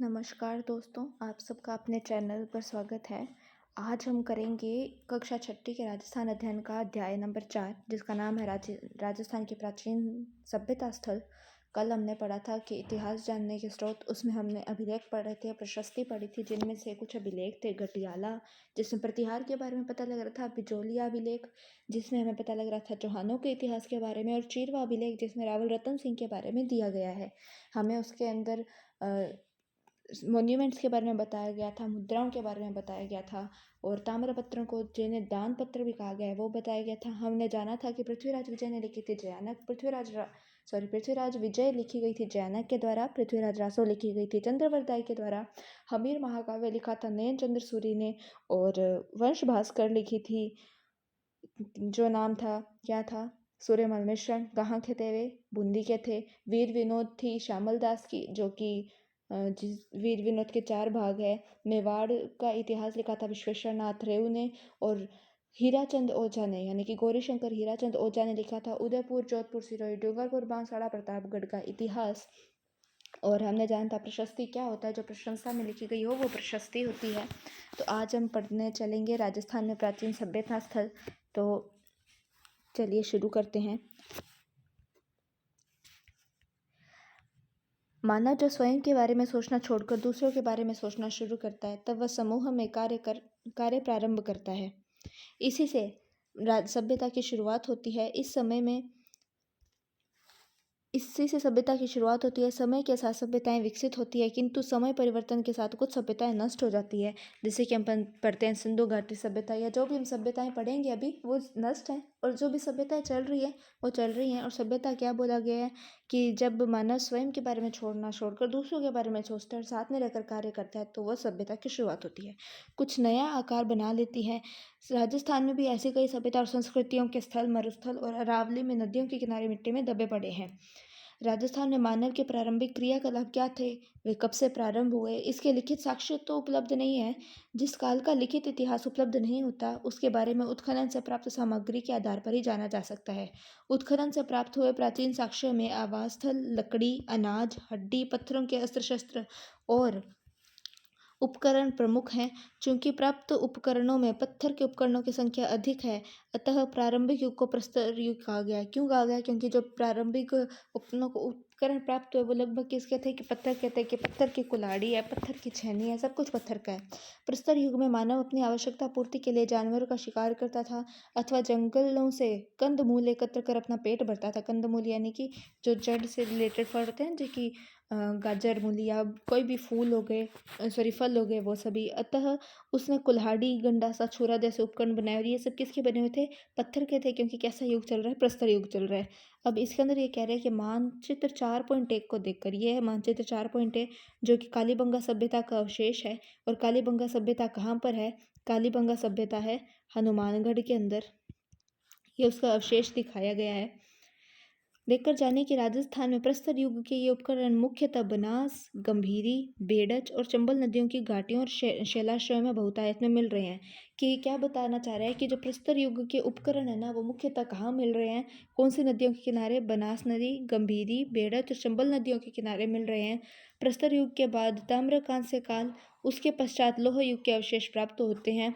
नमस्कार दोस्तों, आप सबका अपने चैनल पर स्वागत है। आज हम करेंगे कक्षा छठी के राजस्थान अध्ययन का अध्याय नंबर 4, जिसका नाम है राजस्थान के प्राचीन सभ्यता स्थल। कल हमने पढ़ा था कि इतिहास जानने के स्रोत, उसमें हमने अभिलेख पढ़े थे, प्रशस्ति पढ़ी थी, जिनमें से कुछ अभिलेख थे गटियाला, जिसमें प्रतिहार के बारे में पता लग रहा था, बिजोलिया अभिलेख जिसमें हमें पता लग रहा था चौहानों के इतिहास के बारे में, और चीरवा अभिलेख जिसमें रावल रतन सिंह के बारे में दिया गया है। हमें उसके अंदर मॉन्यूमेंट्स के बारे में बताया गया था, मुद्राओं के बारे में बताया गया था, और ताम्रपत्रों को जिन्हें दान पत्र भी कहा गया है वो बताया गया था। हमने जाना था कि पृथ्वीराज विजय ने लिखी थी जयानक, पृथ्वीराज विजय लिखी गई थी जयानक के द्वारा, पृथ्वीराज रासो लिखी गई थी चंद्रवरदाई के द्वारा, हमीर महाकाव्य लिखा था नयन चंद्र सूरी ने, और वंश भास्कर लिखी थी जो नाम था क्या था, सूर्यमल मिश्रण। कहाँ के थे वे? बूंदी के थे। वीर विनोद थी श्यामल दास की, जो कि जिस वीर विनोद के 4 भाग है। मेवाड़ का इतिहास लिखा था विश्वेश्वर नाथ रेव ने, और हीराचंद ओझा ने, यानी कि गौरीशंकर हीराचंद ओझा ने लिखा था उदयपुर, जोधपुर, सिरोही, डूंगरपुर, बांसवाड़ा, प्रतापगढ़ का इतिहास। और हमने जाना था प्रशस्ति क्या होता है, जो प्रशंसा में लिखी गई हो वो प्रशस्ति होती है। तो आज हम पढ़ने चलेंगे राजस्थान में प्राचीन सभ्यता स्थल। तो चलिए शुरू करते हैं। मानव जब स्वयं के बारे में सोचना छोड़कर दूसरों के बारे में सोचना शुरू करता है, तब वह समूह में कार्य प्रारंभ करता है। इसी से सभ्यता की शुरुआत होती है। इसी से सभ्यता की शुरुआत होती है। समय के साथ सभ्यताएं विकसित होती है, किंतु समय परिवर्तन के साथ कुछ सभ्यताएं नष्ट हो जाती है। जैसे कि हम पढ़ते हैं सिंधु घाटी सभ्यता, या जो भी हम सभ्यताएं पढ़ेंगे अभी वो नष्ट हैं, और जो भी सभ्यताएं चल रही है वो चल रही हैं। और सभ्यता क्या बोला गया है कि जब मानव स्वयं के बारे में छोड़कर दूसरों के बारे में सोचता है और साथ में रहकर कार्य करता है, तो वह सभ्यता की शुरुआत होती है, कुछ नया आकार बना लेती है। राजस्थान में भी ऐसी कई सभ्यता और संस्कृतियों के स्थल, मरुस्थल और अरावली में नदियों के किनारे मिट्टी में दबे पड़े हैं। राजस्थान में मानव के प्रारंभिक क्रियाकलाप क्या थे, वे कब से प्रारंभ हुए, इसके लिखित साक्ष्य तो उपलब्ध नहीं है। जिस काल का लिखित इतिहास उपलब्ध नहीं होता, उसके बारे में उत्खनन से प्राप्त सामग्री के आधार पर ही जाना जा सकता है। उत्खनन से प्राप्त हुए प्राचीन साक्ष्य में आवास स्थल, लकड़ी, अनाज, हड्डी, पत्थरों के अस्त्र शस्त्र और उपकरण प्रमुख हैं। चूंकि प्राप्त उपकरणों में पत्थर के उपकरणों की संख्या अधिक है, अतः प्रारंभिक युग को प्रस्तर युग कहा गया। क्यों कहा गया? क्योंकि जो प्रारंभिक उपकरण प्राप्त हुए वो लगभग किसके थे कि पत्थर के थे, कि पत्थर की कुल्हाड़ी है, पत्थर की छेनी है, सब कुछ पत्थर का है। प्रस्तर युग में मानव अपनी आवश्यकता पूर्ति के लिए जानवरों का शिकार करता था, अथवा जंगलों से कंद मूल एकत्र कर अपना पेट भरता था। कंद मूल यानी कि जो जड़ से रिलेटेड फल होते हैं, जो कि गाजर, मूली या कोई भी फूल हो गए, फल हो गए, वो सभी। अतः उसने कुल्हाड़ी, गंडासा, छुरा जैसे उपकरण बनाए, और ये सब किसके बने हुए थे? पत्थर के थे। क्योंकि कैसा युग चल रहा है? प्रस्तर युग चल रहा है। अब इसके अंदर ये कह रहे हैं कि मानचित्र 4.1 को देखकर, ये है मानचित्र 4.1, जो कि कालीबंगा सभ्यता का अवशेष है। और कालीबंगा सभ्यता कहाँ पर है? कालीबंगा सभ्यता है हनुमानगढ़ के अंदर, ये उसका अवशेष दिखाया गया है। देखकर जाने कि राजस्थान में प्रस्तर युग के ये उपकरण मुख्यतः बनास, गंभीरी, बेडच और चंबल नदियों की घाटियों और शैलाश्रयों में बहुतायत में मिल रहे हैं। कि क्या बताना चाह रहा है कि जो प्रस्तर युग के उपकरण है ना, वो मुख्यतः कहाँ मिल रहे हैं? कौन सी नदियों के किनारे? बनास नदी, गंभीरी, बेडच और चंबल नदियों के किनारे मिल रहे हैं। प्रस्तर युग के बाद ताम्रकांस्य काल, उसके पश्चात लोह युग के अवशेष प्राप्त होते हैं।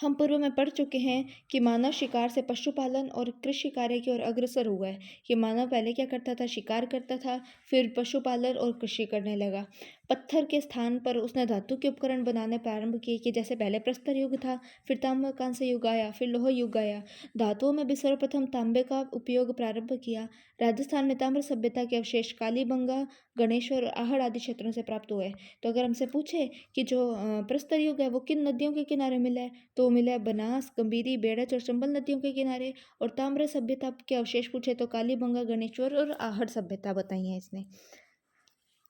हम पूर्व में पढ़ चुके हैं कि मानव शिकार से पशुपालन और कृषि कार्य की ओर अग्रसर हुआ है। कि मानव पहले क्या करता था? शिकार करता था, फिर पशुपालन और कृषि करने लगा। पत्थर के स्थान पर उसने धातु के उपकरण बनाने प्रारंभ किए, कि जैसे पहले प्रस्तर युग था, फिर ताम्रकांस्य युग आया, फिर लोह युग आया। धातुओं में भी सर्वप्रथम तांबे का उपयोग प्रारंभ किया। राजस्थान में ताम्र सभ्यता के अवशेष कालीबंगा, गणेश्वर और आहड़ आदि क्षेत्रों से प्राप्त हुए। तो अगर हमसे पूछे कि जो प्रस्तर युग है वो किन नदियों के किनारे मिला है, तो मिला है बनास, गंभीरी, बेड़च और चंबल नदियों के किनारे। और ताम्र सभ्यता के अवशेष पूछे तो कालीबंगा, गणेश्वर और आहड़ सभ्यता बताई है इसने।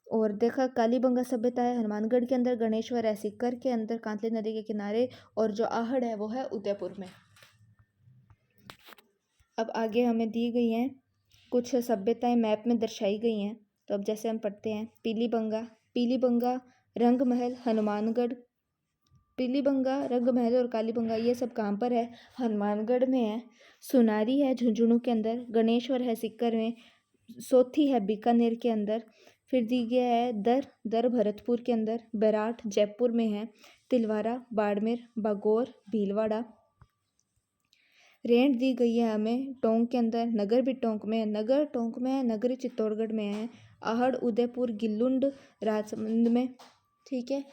और देखा, कालीबंगा सभ्यता है हनुमानगढ़ के अंदर, गणेश्वर है सीकर के अंदर कांतली नदी के किनारे, और जो आहड़ है वो है उदयपुर में। अब आगे हमें दी गई हैं कुछ सभ्यताएं, मैप में दर्शाई गई हैं। तो अब जैसे हम पढ़ते हैं, पीलीबंगा, रंगमहल, हनुमानगढ़। पीलीबंगा, रंगमहल और कालीबंगा ये सब कहाँ पर है? हनुमानगढ़ में है। सुनारी है झुंझुनू के अंदर, गणेश्वर है सीकर में, सोथी है बीकानेर के अंदर। फिर दी गया है दर भरतपुर के अंदर। बैराठ जयपुर में है। तिलवारा बाड़मेर, बागौर भीलवाड़ा। रेंट दी गई है हमें टोंक के अंदर। नगर भी टोंक में है, नगर टोंक में है, नगरी चित्तौड़गढ़ में है। आहड़ उदयपुर गिल्लुंड राजसमंद में। ठीक है,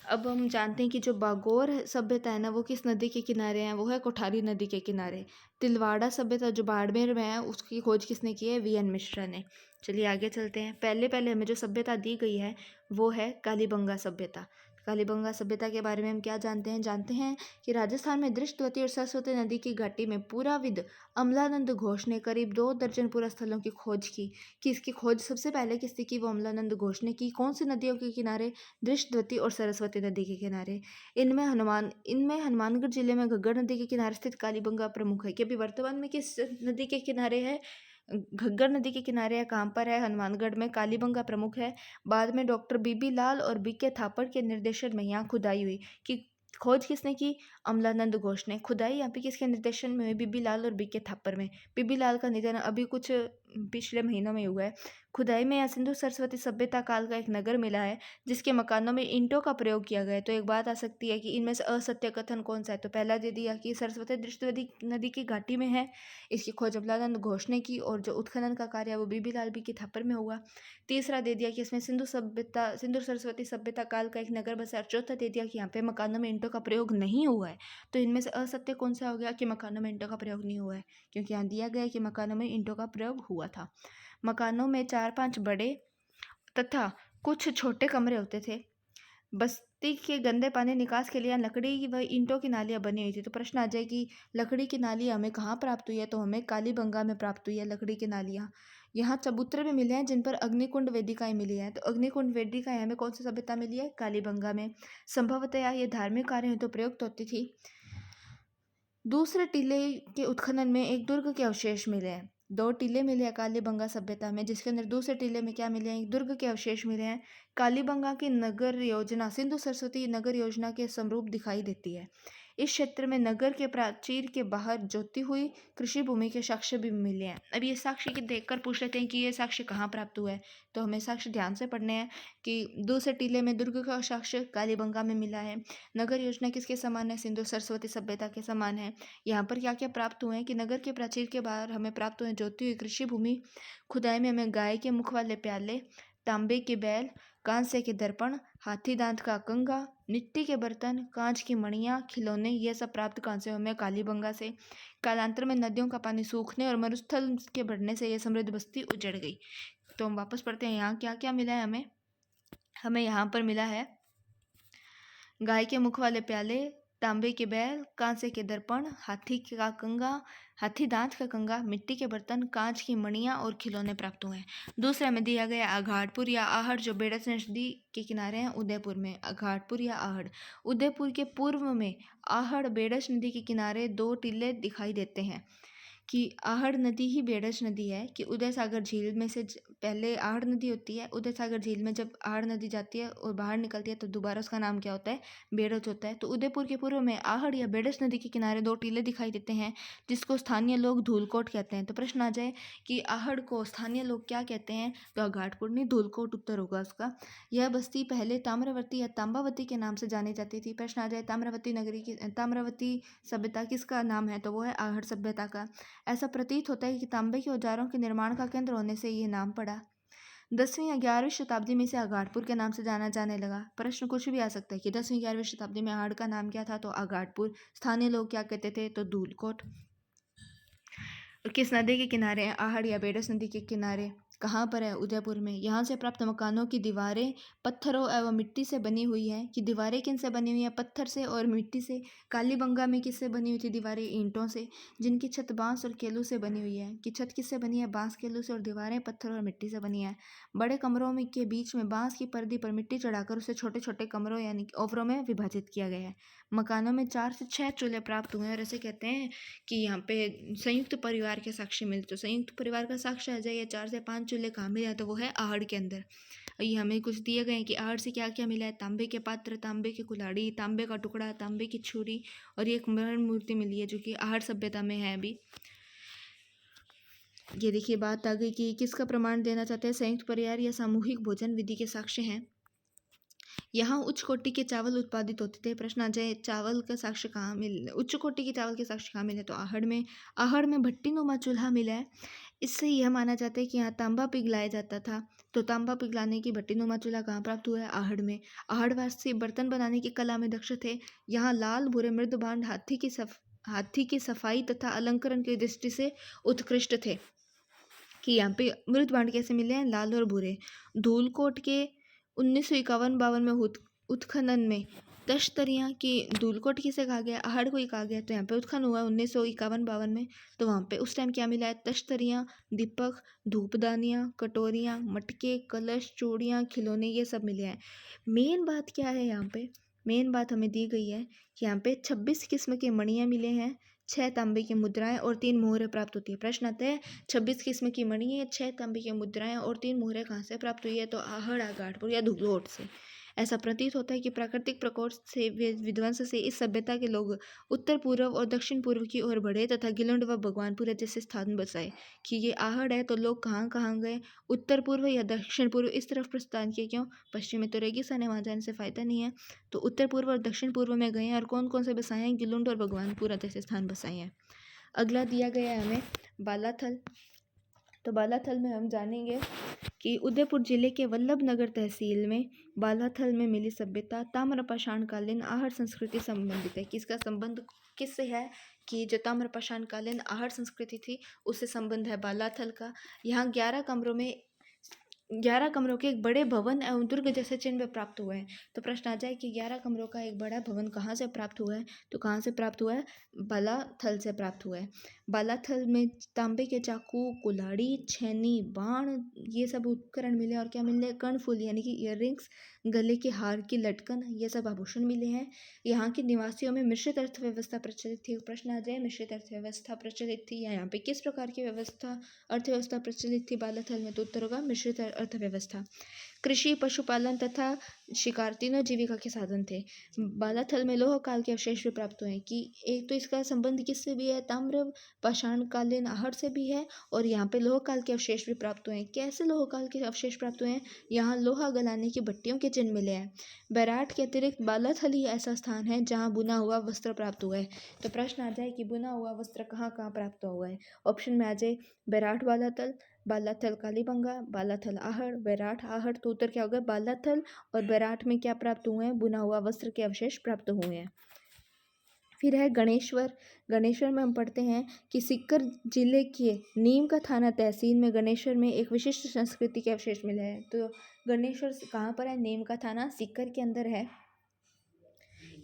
अब हम जानते हैं कि जो बागौर सभ्यता है ना वो किस नदी के किनारे है, वो है कोठारी नदी के किनारे। तिलवाड़ा सभ्यता जो बाड़मेर में है उसकी खोज किसने की है, वी.एन. मिश्रा ने। चलिए आगे चलते हैं। पहले पहले हमें जो सभ्यता दी गई है वो है कालीबंगा सभ्यता। कालीबंगा सभ्यता के बारे में हम क्या जानते हैं कि राजस्थान में दृष्टवती और सरस्वती नदी की घाटी में पुराविद अमलानंद घोष ने करीब 2 दर्जन पुरा स्थलों की खोज की। कि इसकी खोज सबसे पहले किसने की, वो अमलानंद घोष ने की। कौन सी नदियों के किनारे, दृष्टवती और सरस्वती नदी के किनारे। इनमें हनुमानगढ़ जिले में घग्गर नदी के किनारे स्थित कालीबंगा प्रमुख है। कि अभी वर्तमान में किस नदी के किनारे है, घग्गर नदी के किनारे है। कहाँ पर है, हनुमानगढ़ में। कालीबंगा प्रमुख है। बाद में डॉक्टर बीबी लाल और बी के थापड़ के निर्देशन में यहाँ खुदाई हुई। कि खोज किसने की, अमलानंद घोष ने। खुदाई यहाँ पे किसके निर्देशन में हुई, बीबी लाल और बी के थापर में। बीबी लाल का निधन अभी कुछ पिछले महीनों में हुआ है। खुदाई में यहाँ सिंधु सरस्वती सभ्यता काल का एक नगर मिला है जिसके मकानों में ईंटों का प्रयोग किया गया है। तो एक बात आ सकती है कि इनमें से असत्य कथन कौन सा है। तो पहला दे दिया कि सरस्वती दृष्टवती नदी की घाटी में है, इसकी खोज अमलानंद घोष ने की, और जो उत्खनन का कार्य है वो बीबी लाल बी के थापर में हुआ। तीसरा दे दिया कि इसमें सिंधु सरस्वती सभ्यता काल का एक नगर बसा। और चौथा दे दिया कि यहाँ पे मकानों में ईंटों का प्रयोग नहीं हुआ है। तो इनमें से असत्य कौन सा हो गया, कि मकानों में ईंटों का प्रयोग नहीं हुआ है, क्योंकि यहाँ दिया गया है कि मकानों में ईंटों का प्रयोग हुआ था। मकानों में 4-5 बड़े तथा कुछ छोटे कमरे होते थे। बस्ती के गंदे पानी निकास के लिए लकड़ी व ईंटों की नालियाँ बनी हुई थी। तो प्रश्न आ जाए कि लकड़ी की नालियाँ हमें कहाँ प्राप्त हुई है, तो हमें कालीबंगा में प्राप्त हुई है लकड़ी की नालियाँ। यहाँ चबूतरे भी मिले हैं जिन पर अग्निकुंड वेदिकाएं मिली हैं। तो अग्निकुंड वेदिकाएं हमें कौन सी सभ्यता मिली है, कालीबंगा में। संभवतया ये धार्मिक कार्य हेतु प्रयुक्त होती थी। दूसरे टीले के उत्खनन में एक दुर्ग के अवशेष मिले हैं। 2 टीले मिले हैं कालीबंगा सभ्यता में, जिसके अंदर दूसरे टीले में क्या मिले हैं, एक दुर्ग के अवशेष मिले हैं। कालीबंगा की नगर योजना सिंधु सरस्वती नगर योजना के समरूप दिखाई देती है। इस क्षेत्र में नगर के प्राचीर के बाहर जोती हुई कृषि भूमि के साक्ष्य भी मिले हैं। अब ये साक्ष्य के देखकर पूछ लेते हैं कि ये साक्ष्य कहाँ प्राप्त हुआ है। तो हमें साक्ष्य ध्यान से पढ़ने हैं कि दूसरे टीले में दुर्ग का साक्ष्य कालीबंगा में मिला है। नगर योजना किसके समान है, सिंधु सरस्वती सभ्यता के समान है। यहाँ पर क्या क्या प्राप्त हुए हैं कि नगर के प्राचीर के बाहर हमें प्राप्त हुए जोती हुई कृषि भूमि। खुदाई में हमें गाय के मुख वाले प्याले, तांबे के बैल, कांसे के दर्पण, हाथी दांत का कंगा, मिट्टी के बर्तन, कांच की मणियाँ, खिलौने, ये सब प्राप्त कहाँ से हमें, कालीबंगा से। कालांतर में नदियों का पानी सूखने और मरुस्थल के बढ़ने से यह समृद्ध बस्ती उजड़ गई। तो हम वापस पढ़ते हैं, यहाँ क्या क्या मिला है हमें। हमें यहाँ पर मिला है गाय के मुख वाले प्याले, तांबे के बैल, कांसे के दर्पण, हाथी दांत का कंगा, मिट्टी के बर्तन, कांच की मणियाँ और खिलौने प्राप्त हुए हैं। दूसरा में दिया गया आघाटपुर या आहड़, जो बेड़स नदी के किनारे हैं उदयपुर में। आघाटपुर या आहड़, उदयपुर के पूर्व में आहड़ बेड़स नदी के किनारे 2 टीले दिखाई देते हैं। कि आहड़ नदी ही बेड़स नदी है। कि उदय सागर झील में से पहले आहड़ नदी होती है, उदय सागर झील में जब आहड़ नदी जाती है और बाहर निकलती है तो दोबारा उसका नाम क्या होता है, बेड़स होता है। तो उदयपुर के पूर्व में आहड़ या बेड़स नदी के किनारे 2 टीले दिखाई देते हैं जिसको स्थानीय लोग धूलकोट कहते हैं। तो प्रश्न आ जाए कि आहड़ को स्थानीय लोग क्या कहते हैं, तो घाटपुर नहीं, धूलकोट उत्तर होगा उसका। यह बस्ती पहले ताम्रवती या तांबावती के नाम से जानी जाती थी। प्रश्न आ जाए ताम्रवती सभ्यता किसका नाम है, तो वो है आहड़ सभ्यता का। ऐसा प्रतीत होता है कि तांबे के औजारों के निर्माण का केंद्र होने से ये नाम पड़ा। 10वीं या 11वीं शताब्दी में इसे आघाटपुर के नाम से जाना जाने लगा। प्रश्न कुछ भी आ सकता है कि 10वीं 11वीं शताब्दी में आहड़ का नाम क्या था, तो आघाटपुर। स्थानीय लोग क्या कहते थे, तो धूलकोट। और किस नदी के किनारे है, आहड़ या बेड़स नदी के किनारे। कहाँ पर है, उदयपुर में। यहाँ से प्राप्त मकानों की दीवारें पत्थरों एवं मिट्टी से बनी हुई हैं। कि दीवारें किन से बनी हुई हैं, पत्थर से और मिट्टी से। कालीबंगा में किससे बनी हुई थी दीवारें, ईंटों से, जिनकी छत बांस और केलू से बनी हुई है। कि छत किससे बनी है, बांस केलू से, और दीवारें पत्थर और मिट्टी से बनी है। बड़े कमरों में के बीच में बांस की पर्दी पर मिट्टी चढ़ाकर उसे छोटे छोटे कमरों यानी ओवरों में विभाजित किया गया है। मकानों में 4 से 6 चूल्हे प्राप्त हुए हैं। और ऐसे कहते हैं कि यहाँ पे संयुक्त परिवार के साक्ष्य मिलते। तो संयुक्त परिवार का साक्ष्य आ जाए 4 से 5 चूल्हे कहाँ मिले, तो वो है आहड़ के अंदर। ये हमें कुछ दिए गए हैं कि आहड़ से क्या क्या मिला है, तांबे के पात्र, तांबे की कुल्हाड़ी, तांबे का टुकड़ा, तांबे की छुरी, और ये एक मरण मूर्ति मिली है जो कि आहड़ सभ्यता में है अभी। ये देखिए बात आ गई कि किसका प्रमाण देना चाहते हैं, संयुक्त परिवार या सामूहिक भोजन विधि के साक्ष्य हैं। यहाँ उच्च कोटि के चावल उत्पादित होते थे। प्रश्न आ जाए चावल का साक्ष्य कहाँ मिल, उच्च कोटि के चावल के साक्ष्य कहाँ मिले, तो आहड़ में भट्टी नुमा चूल्हा मिला है। इससे यह माना जाता है कि यहाँ तांबा पिघलाया जाता था। तो तांबा पिघलाने की भट्टी नुमा चूल्हा कहाँ प्राप्त हुआ है, आहड़ में। आहड़वासी बर्तन बनाने की कला में दक्ष थे। यहाँ लाल भूरे मृद भांड हाथी की सफाई तथा अलंकरण की दृष्टि से उत्कृष्ट थे। कि यहाँ पे मृद भांड कैसे मिले हैं, लाल और भूरे। धूलकोट के 1951-52 में उत्खनन में तश्तरियाँ की, धूलकोट किसे कहा गया, आहड़ को ही कहा गया। तो यहाँ पे उत्खनन हुआ 1951-52 में। तो वहाँ पे उस टाइम क्या मिला है, तश्तरियाँ, दीपक, धूपदानियाँ, कटोरियाँ, मटके, कलश, चूड़ियाँ, खिलौने, ये सब मिले हैं। मेन बात क्या है यहाँ पे, मेन बात हमें दी गई है कि यहाँ पे 26 किस्म के मणियाँ मिले हैं, 6 तांबे की मुद्राएं और 3 मोहरें प्राप्त होती है। प्रश्न आता है 26 किस्म की मणि है, 6 तांबे की मुद्राएं और 3 मोहरें कहाँ से प्राप्त हुई है, तो आहड़, आगाड़पुर या धूलोट से। ऐसा प्रतीत होता है कि प्राकृतिक प्रकोप से विध्वंस से इस सभ्यता के लोग उत्तर पूर्व और दक्षिण पूर्व की ओर बढ़े तथा गिलंड व भगवानपुर जैसे स्थान बसाए। कि ये आहड़ है तो लोग कहाँ कहाँ गए, उत्तर पूर्व या दक्षिण पूर्व इस तरफ प्रस्थान किए। क्यों, पश्चिम में तो रेगिस्तान है, वहाँ जाने से फायदा नहीं है। तो उत्तर पूर्व और दक्षिण पूर्व में गए हैं और कौन कौन से बसाए हैं, गिलुंड और भगवानपुरा जैसे स्थान बसाए हैं। अगला दिया गया है हमें बालाथल। तो बालाथल में हम जानेंगे कि उदयपुर जिले के वल्लभनगर तहसील में बालाथल में मिली सभ्यता ताम्रपाषाणकालीन आहड़ संस्कृति संबंधित है। किसका संबंध किससे है, कि जो ताम्रपाषाणकालीन आहड़ संस्कृति थी उससे संबंध है बालाथल का। यहाँ 11 कमरों के एक बड़े भवन एवं दुर्ग जैसे चिन्ह प्राप्त हुए हैं। तो प्रश्न आ जाए कि 11 कमरों का एक बड़ा भवन कहाँ से प्राप्त हुआ है, तो कहाँ से प्राप्त हुआ है, बालाथल से प्राप्त हुआ है। बालाथल में तांबे के चाकू, कुल्हाड़ी, छेनी, बाण, ये सब उपकरण मिले। और क्या मिले, कर्णफूल यानी कि इयररिंग्स, गले के हार की लटकन, ये सब आभूषण मिले हैं। यहाँ के निवासियों में मिश्रित अर्थव्यवस्था प्रचलित थी। प्रश्न आ जाए मिश्रित अर्थव्यवस्था प्रचलित थी, या यहाँ पे किस प्रकार की अर्थव्यवस्था प्रचलित थी बालाथल में, तो उत्तर होगा मिश्रित अर्थव्यवस्था। कृषि, पशुपालन तथा शिकार तीनों जीविका के साधन थे। बालाथल में लोह काल के अवशेष भी प्राप्त हुए हैं। कि एक तो इसका संबंध किससे भी है, ताम्र पाषाणकालीन आहड़ से भी है, और यहाँ पे लोह काल के अवशेष भी प्राप्त हुए हैं। कैसे लोह काल के अवशेष प्राप्त हुए हैं, यहाँ लोहा गलाने की भट्टियों के चिन्ह मिले हैं। बैराट के अतिरिक्त बालाथल ही ऐसा स्थान है जहाँ बुना हुआ वस्त्र प्राप्त हुआ है। तो प्रश्न आ जाए कि बुना हुआ वस्त्र कहाँ कहाँ प्राप्त हुआ है। ऑप्शन में आ जाए बैराट बालाथल, बालाथल कालीबंगा, बालाथल आहड़, बैराठ आहड़। तो उत्तर क्या होगा, बालाथल और बैराठ में क्या प्राप्त हुए हैं, बुना हुआ वस्त्र के अवशेष प्राप्त हुए हैं। फिर है गणेश्वर। गणेश्वर में हम पढ़ते हैं कि सीकर जिले के नीम का थाना तहसील में गणेश्वर में एक विशिष्ट संस्कृति के अवशेष मिले हैं। तो गणेश्वर कहाँ पर है, नीम का थाना सीकर के अंदर है।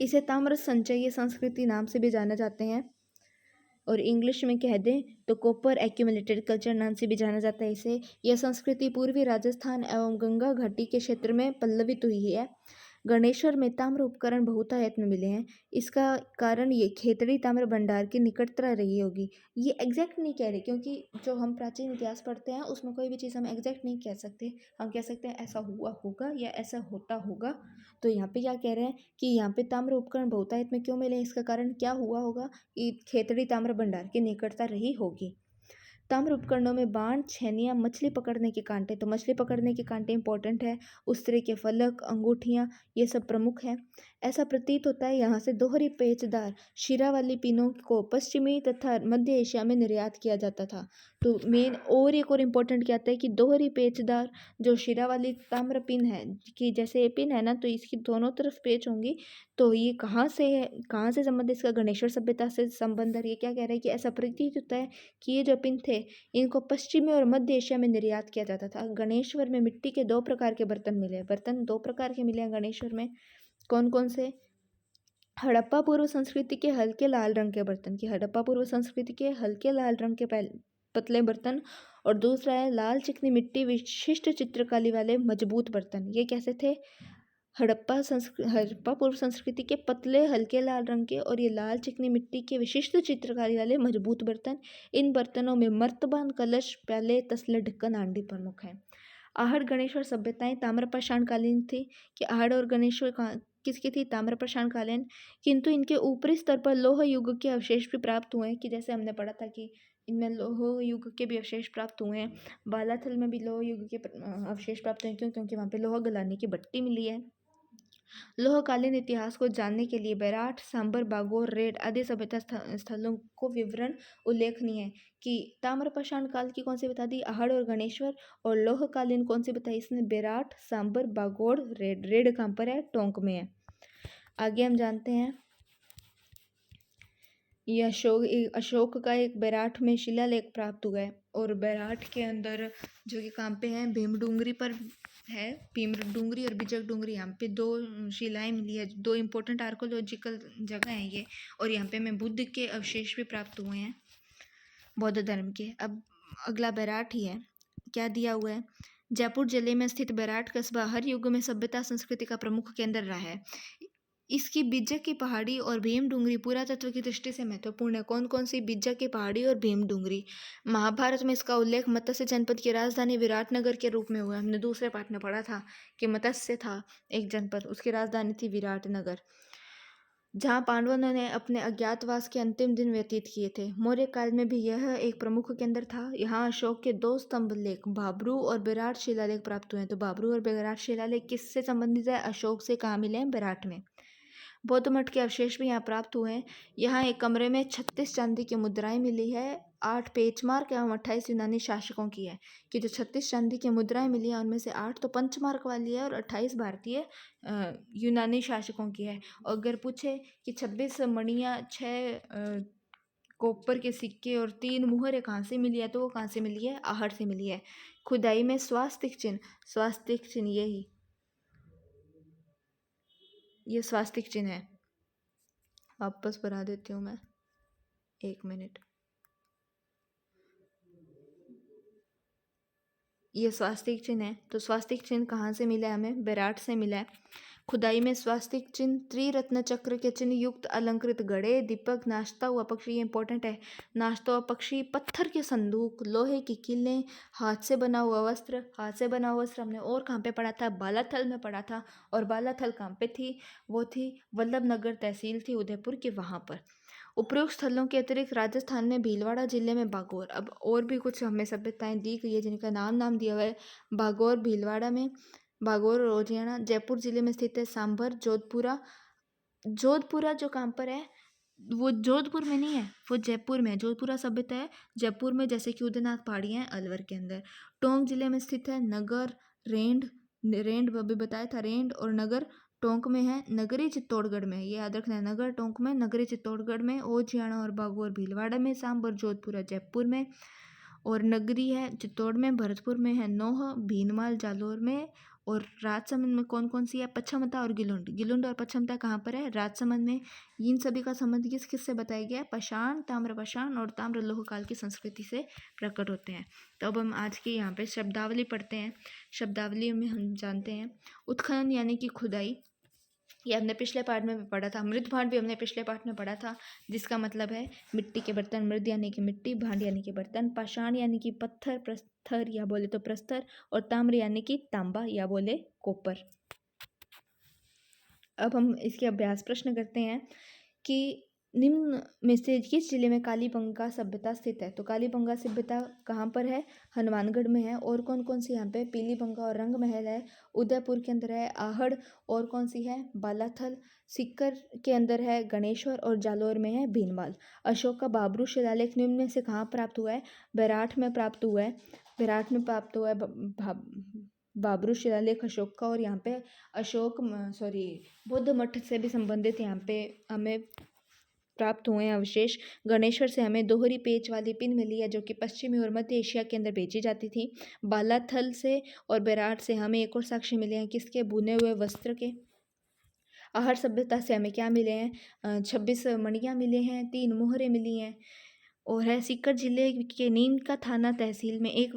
इसे ताम्र संचयी संस्कृति नाम से भी जाना जाते हैं, और इंग्लिश में कह दें तो कॉपर एक्यूमुलेटेड कल्चर नाम से भी जाना जाता है इसे। यह संस्कृति पूर्वी राजस्थान एवं गंगा घाटी के क्षेत्र में पल्लवित हुई है। गणेश्वर में ताम्र उपकरण बहुतायत में मिले हैं। इसका कारण ये खेतड़ी ताम्र भंडार की निकटता रही होगी। ये एग्जैक्ट नहीं कह रहे, क्योंकि जो हम प्राचीन इतिहास पढ़ते हैं उसमें कोई भी चीज़ हम एग्जैक्ट नहीं कह सकते। हम कह सकते हैं ऐसा हुआ होगा या ऐसा होता होगा। तो यहाँ पे क्या कह रहे हैं कि यहाँ पे ताम्र उपकरण बहुतायत में क्यों मिले, इसका कारण क्या हुआ होगा कि खेतड़ी ताम्र भंडार की निकटता रही होगी। ताम्र उपकरणों में बाण, छेनियाँ, मछली पकड़ने के कांटे, तो मछली पकड़ने के कांटे इंपॉर्टेंट है। उस तरह के फलक, अंगूठियाँ, ये सब प्रमुख हैं। ऐसा प्रतीत होता है यहाँ से दोहरी पेचदार शिरा वाली पिनों को पश्चिमी तथा मध्य एशिया में निर्यात किया जाता था। तो मेन और एक और इम्पोर्टेंट क्या आता है कि दोहरी पेचदार जो शिरा वाली ताम्र पिन है, कि जैसे ये पिन है ना, तो इसकी दोनों तरफ पेच होंगी। तो ये कहाँ से है, कहाँ से संबंध, इसका गणेश्वर सभ्यता से संबंध है। ये क्या कह रहा है कि ऐसा प्रतीत होता है कि ये जो पिन थे इनको पश्चिमी और मध्य एशिया में निर्यात किया जाता था। गणेश्वर में मिट्टी के 2 प्रकार के बर्तन मिले, बर्तन 2 प्रकार के मिले हैं गणेश्वर में। कौन कौन से, हड़प्पा पूर्व संस्कृति के हल्के लाल रंग के बर्तन, की हड़प्पा पूर्व संस्कृति के हल्के लाल रंग के पतले बर्तन, और दूसरा है लाल चिकनी मिट्टी विशिष्ट चित्रकारी वाले मजबूत बर्तन। ये कैसे थे, हड़प्पा पूर्व संस्कृति के पतले हल्के लाल रंग के और ये लाल चिकनी मिट्टी के विशिष्ट चित्रकारी वाले मजबूत बर्तन। इन बर्तनों में मर्तबान, कलश, प्याले, तसले, ढक्कन, हांडी प्रमुख हैं। आहड़ गणेश्वर सभ्यताएं ताम्रपाषाणकालीन थी। कि आहड़ और गणेश्वर किसकी थी, ताम्रपाषाणकालीन। किंतु इनके ऊपरी स्तर पर लोह युग के अवशेष भी प्राप्त हुए हैं। कि जैसे हमने पढ़ा था कि इनमें लौह युग के भी अवशेष प्राप्त हुए हैं। बालाथल में भी लौह युग के अवशेष प्राप्त हुए हैं। क्यों? क्योंकि वहाँ पे लोहा गलाने की भट्टी मिली है। लोहकालीन इतिहास को जानने के लिए बैराठ, सांबर, बागोर, रेड आदि सभ्यता स्थलों को विवरण उल्लेखनीय है कि ताम्रपाषाण काल की कौन सी बता दी, आहड़ और गणेश्वर, और लोहकालीन कौन सी बताई इसने, बैराठ, सांबर, बागोर, रेड। रेड कहाँ पर है? टोंक में है। आगे हम जानते हैं ये अशोक का एक बैराठ में शिलालेख प्राप्त हुआ है, और बैराठ के अंदर जो कि कहाँ पे है, भीमडूंगरी पर है। भीमडूंगरी और बिजकडूंगरी, यहाँ पे दो शिलाएं मिली है। दो इंपॉर्टेंट आर्कोलॉजिकल जगह है ये, और यहाँ पे हमें बुद्ध के अवशेष भी प्राप्त हुए हैं, बौद्ध धर्म के। अब अगला बैराठ ही है। क्या दिया हुआ है? जयपुर जिले में स्थित बैराठ कस्बा हर युग में सभ्यता संस्कृति का प्रमुख केंद्र रहा है। इसकी बिज्जक की पहाड़ी और भीम डूंगरी पुरातत्व की दृष्टि से महत्वपूर्ण है। कौन कौन सी? बिज्जक की पहाड़ी और भीम डूंगरी। महाभारत में इसका उल्लेख मत्स्य जनपद की राजधानी विराटनगर के रूप में हुआ है। हमने दूसरे पाठ में पढ़ा था कि मत्स्य था एक जनपद, उसकी राजधानी थी विराटनगर, जहाँ पांडवों ने अपने अज्ञातवास के अंतिम दिन व्यतीत किए थे। मौर्य काल में भी यह एक प्रमुख केंद्र था। यहाँ अशोक के दो स्तंभ लेख भाब्रू और बेराट शिलालेख प्राप्त हुए हैं। तो भाब्रू और बेराट शिलालेख किससे संबंधित है? अशोक से। कहाँ मिले हैं? बेराट में। बौद्ध मठ के अवशेष भी यहाँ प्राप्त हुए हैं। यहाँ एक कमरे में 36 चांदी की मुद्राएं मिली है, 8 पेचमार्क एवं 28 यूनानी शासकों की है। कि जो 36 चांदी की मुद्राएं मिली हैं उनमें से 8 तो पंचमार्क वाली है और 28 भारतीय यूनानी शासकों की है। और अगर पूछे कि 26 मणियाँ, 6 कॉपर के सिक्के और 3 मुहरें कहाँ से मिली है, तो वो कहाँ से मिली है? आहड़ से मिली है। खुदाई में स्वास्तिक चिन्ह, स्वास्तिक चिन्ह ये स्वास्तिक चिन्ह है। वापस बढ़ा देती हूँ मैं, 1 मिनट। ये स्वास्तिक चिन्ह है। तो स्वास्तिक चिन्ह कहाँ से मिला है? हमें बेराट से मिला है। खुदाई में स्वास्तिक चिन्ह त्रिरत्न चक्र के चिन्ह युक्त अलंकृत घड़े, दीपक, नाचता हुआ पक्षी, ये इंपॉर्टेंट है, नाचता हुआ पक्षी, पत्थर के संदूक, लोहे की किलें, हाथ से बना हुआ वस्त्र। हाथ से बना हुआ वस्त्र हमने और कहाँ पे पढ़ा था? बालाथल में पढ़ा था। और बालाथल कहाँ पे थी? वो थी वल्लभनगर तहसील थी उदयपुर की, वहाँ पर। उपरोक्त स्थलों के अतिरिक्त राजस्थान में भीलवाड़ा जिले में बागौर। अब और भी कुछ हमें सभ्यताएं दी गई है जिनका नाम दिया हुआ है। बागौर भीलवाड़ा में, बागौर और ओजियाना। जयपुर जिले में स्थित है सांभर, जोधपुरा। जोधपुरा जो कहाँ पर है? वो जोधपुर में नहीं है, वो जयपुर में है। जोधपुरा सभ्यता है जयपुर में, जैसे कि उदयनाथ पहाड़ियाँ हैं अलवर के अंदर। टोंक जिले में स्थित है नगर, रेंड। रेंड अभी बताया था, रेंड और नगर टोंक में है। नगरी चित्तौड़गढ़ में है, ये याद रखना है, नगर टोंक में, नगरी चित्तौड़गढ़ में। ओजियाना और बागौर भीलवाड़ा में, सांबर जोधपुरा जयपुर में, और नगरी है चित्तौड़ में, भरतपुर में है, नोह, भीनमाल जालौर में। और राजसमंद में कौन कौन सी है? पच्छमता और गिलुंड। गिलुंड और पच्छमता कहाँ पर है? राजसमंद में। इन सभी का संबंध किस किस से बताया गया है? पाषाण, ताम्रपाषाण और ताम्र लोह काल की संस्कृति से प्रकट होते हैं। तो अब हम आज की यहाँ पे शब्दावली पढ़ते हैं। शब्दावली में हम जानते हैं उत्खनन यानी कि खुदाई, ये हमने पिछले पाठ में भी पढ़ा था। मृद भांड भी हमने पिछले पाठ में पढ़ा था, जिसका मतलब है मिट्टी के बर्तन। मृद यानी कि मिट्टी, भांड यानी कि बर्तन, पाषाण यानी कि पत्थर, प्रस्तर या बोले तो प्रस्तर, और ताम्र यानी कि तांबा या बोले कॉपर। अब हम इसके अभ्यास प्रश्न करते हैं कि निम्न में से किस जिले में कालीबंगा सभ्यता स्थित है? तो कालीबंगा सभ्यता कहाँ पर है? हनुमानगढ़ में है। और कौन कौन सी यहाँ पे? पीलीबंगा और रंग महल है, उदयपुर के अंदर है, आहड़, और कौन सी है? बालाथल। सीकर के अंदर है गणेश्वर, और जालौर में है भीनमाल। अशोक का बाबरू शिलालेख निम्न में से कहाँ प्राप्त हुआ है? बैराठ में प्राप्त हुआ है। बैराठ में प्राप्त हुआ है बाबरू शिलालेख अशोक का। और यहाँ पे बौद्ध मठ से भी संबंधित यहाँ पे हमें प्राप्त हुए हैं अवशेष। गणेश्वर से हमें दोहरी पेच वाली पिन मिली है, जो कि पश्चिमी और मध्य एशिया के अंदर बेची जाती थी। बालाथल से और बैराठ से हमें एक और साक्ष्य मिले हैं, किसके? बुने हुए वस्त्र के। आहड़ सभ्यता से हमें क्या मिले हैं? 26 मणियाँ मिले हैं, 3 मोहरें मिली हैं। और है सीकर जिले के नीम का थाना तहसील में एक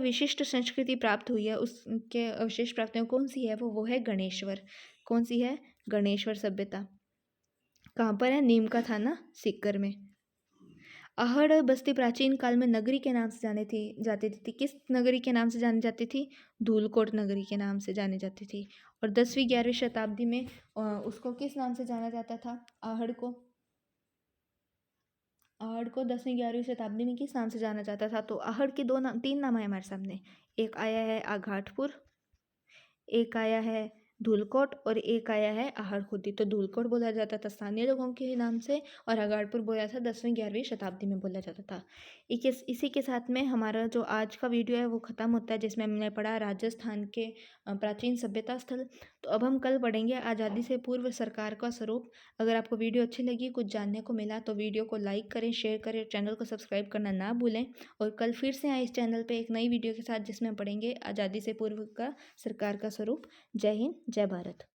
विशिष्ट संस्कृति प्राप्त हुई है, उसके अवशेष प्राप्त हुए। कौन सी है वो है गणेश्वर। कौन सी है? गणेश्वर सभ्यता। कहाँ पर है? नीम का थाना, सीकर में। आहड़ बस्ती प्राचीन काल में नगरी के नाम से जाती थी। किस नगरी के नाम से जानी जाती थी? धूलकोट नगरी के नाम से जानी जाती थी। और 10वीं 11वीं शताब्दी में उसको किस नाम से जाना जाता था? आहड़ को आहड़ को 10वीं-11वीं शताब्दी में किस नाम से जाना जाता था? तो आहड़ के तीन नाम आए हमारे सामने। एक आया है आघाटपुर, एक आया है धूलकोट और एक आया है आहड़ खुदी। तो धूलकोट बोला जाता था स्थानीय लोगों के नाम से और आघाटपुर बोला था 10वीं-11वीं शताब्दी में बोला जाता था। इसी के साथ में हमारा जो आज का वीडियो है वो ख़त्म होता है, जिसमें हमने पढ़ा राजस्थान के प्राचीन सभ्यता स्थल। तो अब हम कल पढ़ेंगे आज़ादी से पूर्व सरकार का स्वरूप। अगर आपको वीडियो अच्छी लगी, कुछ जानने को मिला, तो वीडियो को लाइक करें, शेयर करें, चैनल को सब्सक्राइब करना ना भूलें। और कल फिर से आए इस चैनल पे एक नई वीडियो के साथ, जिसमें पढ़ेंगे आज़ादी से पूर्व का सरकार का स्वरूप। जय हिंद, जय भारत।